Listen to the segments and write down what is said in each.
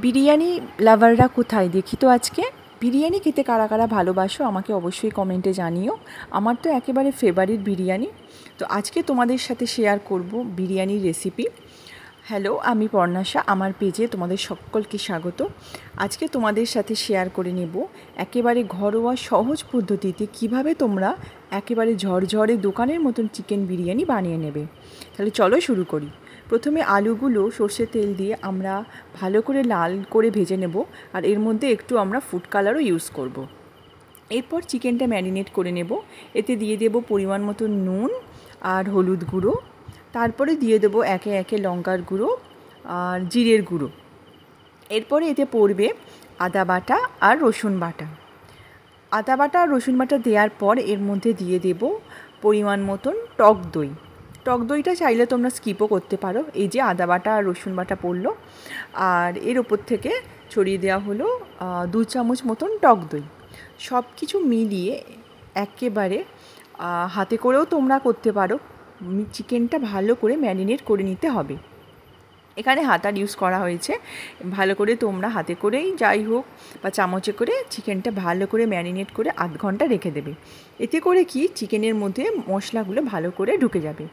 বিরিয়ানি লাভাররা কোথায় দেখি তো আজকে। বিরিয়ানি খেতে কারা কারা ভালোবাসো আমাকে অবশ্যই কমেন্টে জানিও। আমার তো একেবারে ফেভারিট বিরিয়ানি। তো আজকে তোমাদের সাথে শেয়ার করব বিরিয়ানির রেসিপি। হ্যালো, আমি পর্ণাশা, আমার পেজে তোমাদের সকলকে স্বাগত। আজকে তোমাদের সাথে শেয়ার করে নেব একেবারে ঘরোয়া সহজ পদ্ধতিতে কিভাবে তোমরা একেবারে ঝরঝরে দোকানের মতন চিকেন বিরিয়ানি বানিয়ে নেবে। তাহলে চলো শুরু করি। প্রথমে আলুগুলো সর্ষের তেল দিয়ে আমরা ভালো করে লাল করে ভেজে নেব, আর এর মধ্যে একটু আমরা ফুড কালারও ইউজ করব। এরপর চিকেনটা ম্যারিনেট করে নেব। এতে দিয়ে দেব পরিমাণ মতো নুন আর হলুদ গুঁড়ো। তারপরে দিয়ে দেবো একে একে লঙ্কার গুঁড়ো আর জিরের গুঁড়ো। এরপরে এতে পড়বে আদা বাটা আর রসুন বাটা। আদা বাটা আর রসুন বাটা দেওয়ার পর এর মধ্যে দিয়ে দেব পরিমাণ মতন টক দই। টক দইটা চাইলে তোমরা স্কিপও করতে পারো। এই যে আদা বাটা আর রসুন বাটা পড়লো, আর এর ওপর থেকে ছড়িয়ে দেওয়া হলো 2 চামচ মতন টক দই। সব কিছু মিলিয়ে একেবারে হাতে করেও তোমরা করতে পারো, চিকেনটা ভালো করে ম্যারিনেট করে নিতে হবে। এখানে হাতার ইউজ করা হয়েছে। ভালো করে তোমরা হাতে করেই যাই হোক বা চামচে করে চিকেনটা ভালো করে ম্যারিনেট করে আধ ঘন্টা রেখে দেবে। এতে করে কি চিকেনের মধ্যে মশলাগুলো ভালো করে ঢুকে যাবে।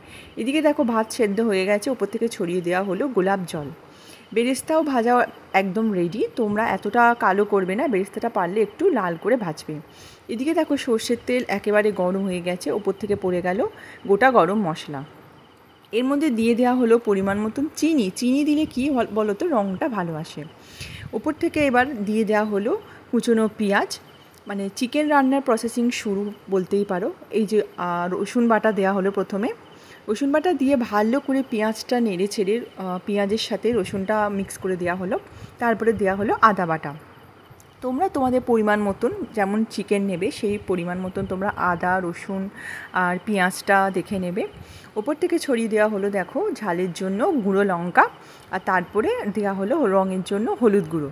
এদিকে দেখো ভাত সেদ্ধ হয়ে গেছে, ওপর থেকে ছড়িয়ে দেওয়া হলো গোলাপ জল। বেরেস্তাও ভাজা একদম রেডি। তোমরা এতটা কালো করবে না, বেরেস্তাটা পারলে একটু লাল করে ভাজবে। এদিকে দেখো সর্ষের তেল একেবারে গরম হয়ে গেছে, ওপর থেকে পড়ে গেল গোটা গরম মশলা। এর মধ্যে দিয়ে দেওয়া হলো পরিমাণ মতন চিনি। চিনি দিলে কি বলো তো, রঙটা ভালো আসে। ওপর থেকে এবার দিয়ে দেওয়া হলো কুচনো পেঁয়াজ। মানে চিকেন রান্নার প্রসেসিং শুরু বলতেই পারো। এই যে রসুন বাটা দেওয়া হলো প্রথমে। রসুন বাটা দিয়ে ভালো করে পেঁয়াজটা নেড়ে ছেড়ে পেঁয়াজের সাথে রসুনটা মিক্স করে দেওয়া হলো। তারপরে দেওয়া হলো আদা বাটা। তোমরা তোমাদের পরিমাণ মতন যেমন চিকেন নেবে সেই পরিমাণ মতন তোমরা আদা রসুন আর পেঁয়াজটা দেখে নেবে। ওপর থেকে ছড়িয়ে দেওয়া হলো দেখো ঝালের জন্য গুঁড়ো লঙ্কা, আর তারপরে দেওয়া হলো রঙের জন্য হলুদ গুঁড়ো।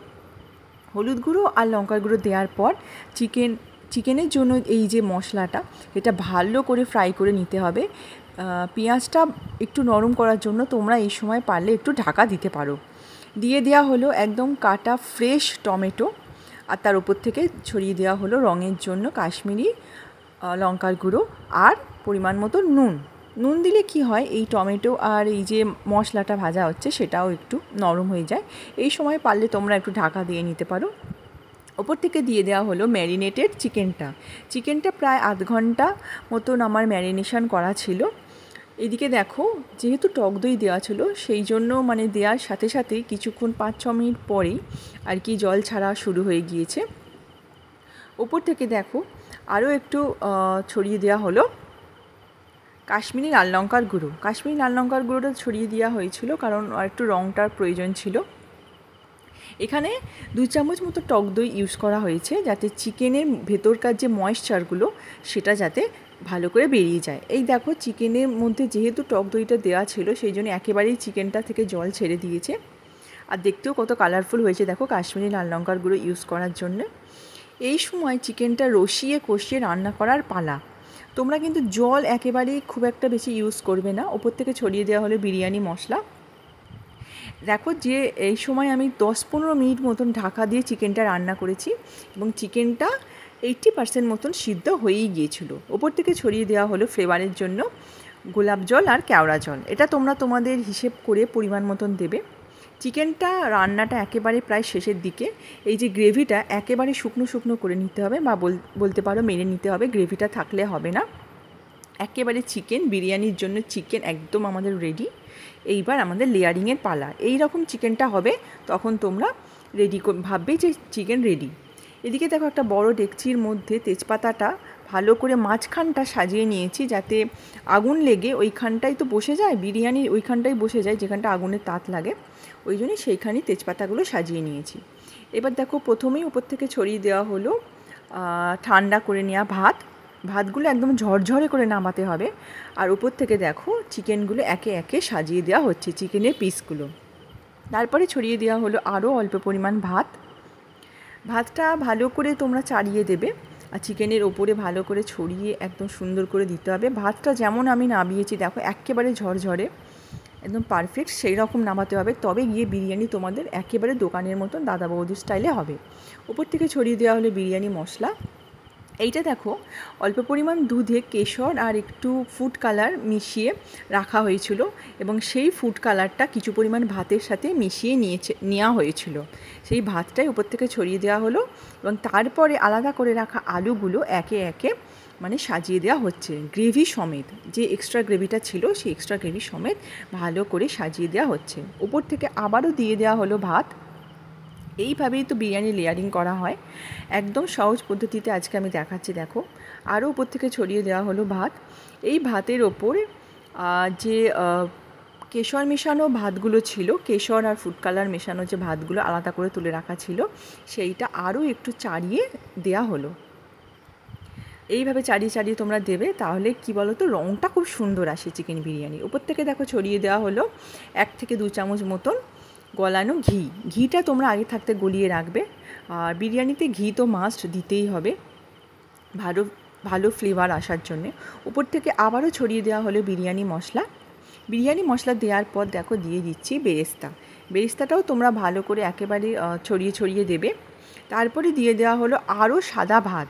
হলুদ গুঁড়ো আর লঙ্কার গুঁড়ো দেওয়ার পর চিকেনের জন্য এই যে মশলাটা, এটা ভালো করে ফ্রাই করে নিতে হবে। পেঁয়াজটা একটু নরম করার জন্য তোমরা এই সময় পারলে একটু ঢাকা দিতে পারো। দিয়ে দেওয়া হলো একদম কাটা ফ্রেশ টমেটো, আর তার উপর থেকে ছড়িয়ে দেওয়া হলো রঙের জন্য কাশ্মীরি লঙ্কার গুঁড়ো আর পরিমাণ মতো নুন। নুন দিলে কি হয়, এই টমেটো আর এই যে মশলাটা ভাজা হচ্ছে সেটাও একটু নরম হয়ে যায়। এই সময় পারলে তোমরা একটু ঢাকা দিয়ে নিতে পারো। ওপর থেকে দিয়ে দেওয়া হলো ম্যারিনেটেড চিকেনটা প্রায় আধ ঘন্টা মতন আমার ম্যারিনেশন করা ছিল। এদিকে দেখো যেহেতু টক দই দেওয়া ছিল সেই জন্য মানে দেওয়ার সাথে সাথেই কিছুক্ষণ 5-6 মিনিট পরেই আর কি জল ছাড়া শুরু হয়ে গিয়েছে। ওপর থেকে দেখো আরও একটু ছড়িয়ে দেওয়া হলো কাশ্মীরি লাল লঙ্কার গুঁড়ো। কাশ্মীরি লাল লঙ্কার গুঁড়োটা ছড়িয়ে দেওয়া হয়েছিল কারণ একটু রঙটার প্রয়োজন ছিল। এখানে 2 চামচ মতো টক দই ইউজ করা হয়েছে যাতে চিকেনের ভেতরকার যে ময়েশ্চারগুলো সেটা যাতে ভালো করে বেরিয়ে যায়। এই দেখো চিকেনের মধ্যে যেহেতু টক দইটা দেওয়া ছিল সেই জন্য একেবারেই চিকেনটা থেকে জল ছেড়ে দিয়েছে, আর দেখতেও কত কালারফুল হয়েছে দেখো কাশ্মীরি লাল লঙ্কার গুঁড়ো ইউজ করার জন্য। এই সময় চিকেনটা রসিয়ে কষিয়ে রান্না করার পালা। তোমরা কিন্তু জল একেবারেই খুব একটা বেশি ইউজ করবে না। ওপর থেকে ছড়িয়ে দেওয়া হলো বিরিয়ানি মশলা। দেখো যে এই সময় আমি 10-15 মিনিট মতন ঢাকা দিয়ে চিকেনটা রান্না করেছি এবং চিকেনটা 80% মতন সিদ্ধ হয়েই গিয়েছিল। ওপর থেকে ছড়িয়ে দেওয়া হলো ফ্লেভারের জন্য গোলাপ জল আর কেওড়া জল। এটা তোমরা তোমাদের হিসেব করে পরিমাণ মতন দেবে। চিকেনটা রান্নাটা একেবারে প্রায় শেষের দিকে। এই যে গ্রেভিটা একেবারে শুকনো শুকনো করে নিতে হবে বা বলতে পারো মেরে নিতে হবে, গ্রেভিটা থাকলে হবে না। একেবারে চিকেন বিরিয়ানির জন্য চিকেন একদম আমাদের রেডি। এইবার আমাদের লেয়ারিংয়ের পালা। এই রকম চিকেনটা হবে তখন তোমরা রেডি ভাববে যে চিকেন রেডি। এদিকে দেখো একটা বড় ডেকচির মধ্যে তেজপাতাটা ভালো করে মাঝখানটা সাজিয়ে নিয়েছি যাতে আগুন লেগে ওইখানটাই তো বসে যায়, বিরিয়ানির ওইখানটাই বসে যায় যেখানটা আগুনের তাত লাগে, ওই জন্যই সেইখানেই তেজপাতাগুলো সাজিয়ে নিয়েছি। এবার দেখো প্রথমেই উপর থেকে ছড়িয়ে দেওয়া হলো ঠান্ডা করে নেওয়া ভাতগুলো একদম ঝরঝরে করে নামাতে হবে। আর উপর থেকে দেখো চিকেনগুলো একে একে সাজিয়ে দেওয়া হচ্ছে, চিকেনের পিসগুলো। তারপরে ছড়িয়ে দেওয়া হলো আরও অল্প পরিমাণ ভাতটা ভালো করে তোমরা চাড়িয়ে দেবে আর চিকেনের ওপরে ভালো করে ছড়িয়ে একদম সুন্দর করে দিতে হবে। ভাতটা যেমন আমি নামিয়েছি দেখো একেবারে ঝরঝরে, একদম পারফেক্ট সেই রকম নামাতে হবে, তবে গিয়ে বিরিয়ানি তোমাদের একেবারে দোকানের মতন দাদা বৌদির স্টাইলে হবে। উপর থেকে ছড়িয়ে দেওয়া হলো বিরিয়ানি মশলা। এইটা দেখো অল্প পরিমাণ দুধে কেশর আর একটু ফুড কালার মিশিয়ে রাখা হয়েছিল, এবং সেই ফুড কালারটা কিছু পরিমাণ ভাতের সাথে মিশিয়ে নেওয়া হয়েছিল। সেই ভাতটাই উপর থেকে ছড়িয়ে দেওয়া হলো, এবং তারপরে আলাদা করে রাখা আলুগুলো একে একে মানে সাজিয়ে দেওয়া হচ্ছে গ্রেভি সমেত। যে এক্সট্রা গ্রেভিটা ছিল সেই এক্সট্রা গ্রেভি সমেত ভালো করে সাজিয়ে দেওয়া হচ্ছে। উপর থেকে আবারও দিয়ে দেওয়া হলো ভাত। এইভাবেই তো বিরিয়ানি লেয়ারিং করা হয়, একদম সহজ পদ্ধতিতে আজকে আমি দেখাচ্ছি। দেখো আরও উপর থেকে ছড়িয়ে দেওয়া হলো ভাত। এই ভাতের ওপর যে কেশর মেশানো ভাতগুলো ছিল, কেশর আর ফুড কালার মেশানো যে ভাতগুলো আলাদা করে তুলে রাখা ছিল, সেইটা আরও একটু চাড়িয়ে দেওয়া হলো। এইভাবে চাড়িয়ে চাড়িয়ে তোমরা দেবে, তাহলে কি বলো তো রঙটা খুব সুন্দর আসে চিকেন বিরিয়ানি। উপর থেকে দেখো ছড়িয়ে দেওয়া হলো 1 থেকে 2 চামচ মতন গলানো ঘি। ঘিটা তোমরা আগে থাকতে গলিয়ে রাখবে, আর বিরিয়ানিতে ঘি তো মাস্ট দিতেই হবে ভালো ভালো ফ্লেভার আসার জন্যে। উপর থেকে আবারও ছড়িয়ে দেওয়া হলো বিরিয়ানি মশলা। বিরিয়ানি মশলা দেওয়ার পর দেখো দিয়ে দিচ্ছি বেরেস্তা। বেরেস্তাটাও তোমরা ভালো করে একেবারে ছড়িয়ে ছড়িয়ে দেবে। তারপরে দিয়ে দেওয়া হলো আরও সাদা ভাত।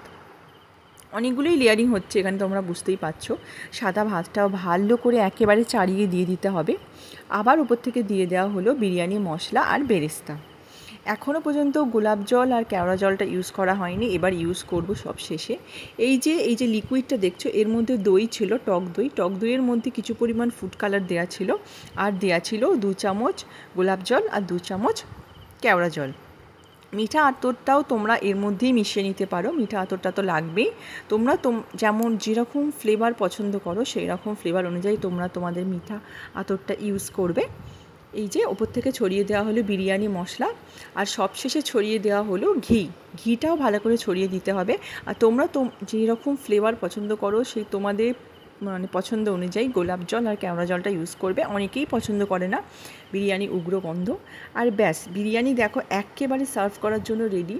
অনেকগুলোই লেয়ারিং হচ্ছে এখানে, তোমরা বুঝতেই পারছো। সাদা ভাতটাও ভালো করে একেবারে চাড়িয়ে দিয়ে দিতে হবে। আবার উপর থেকে দিয়ে দেওয়া হলো বিরিয়ানি মশলা আর বেরেস্তা। এখনও পর্যন্ত গোলাপ জল আর কেওড়া জলটা ইউজ করা হয়নি, এবার ইউজ করব সব শেষে। এই যে লিকুইডটা দেখছো, এর মধ্যে দই ছিল, টক দই। টক দইয়ের মধ্যে কিছু পরিমাণ ফুড কালার দেওয়া ছিল, আর দেওয়া ছিল 2 চামচ গোলাপ জল আর 2 চামচ কেওড়া জল। মিঠা আতরটাও তোমরা এর মধ্যেই মিশিয়ে নিতে পারো, মিঠা আতরটা তো লাগবেই। তোমরা যেমন যেরকম ফ্লেভার পছন্দ করো সেই রকম ফ্লেভার অনুযায়ী তোমরা তোমাদের মিঠা আতরটা ইউজ করবে। এই যে ওপর থেকে ছড়িয়ে দেওয়া হলো বিরিয়ানি মশলা, আর সবশেষে ছড়িয়ে দেওয়া হলো ঘি। ঘিটাও ভালো করে ছড়িয়ে দিতে হবে। আর তোমরা যেই রকম ফ্লেভার পছন্দ করো সেই তোমাদের মানে পছন্দ অনুযায়ী গোলাপ জল আর কেওড়া জলটা ইউজ করবে। অনেকেই পছন্দ করে না বিরিয়ানি উগ্র গন্ধ। আর ব্যাস, বিরিয়ানি দেখো একেবারে সার্ভ করার জন্য রেডি।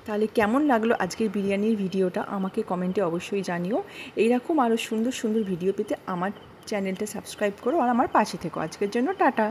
তাহলে কেমন লাগলো আজকের বিরিয়ানির ভিডিওটা আমাকে কমেন্টে অবশ্যই জানিও। এইরকম আরও সুন্দর সুন্দর ভিডিও পেতে আমার চ্যানেলটা সাবস্ক্রাইব করো আর আমার পাশে থেকো। আজকের জন্য টাটা।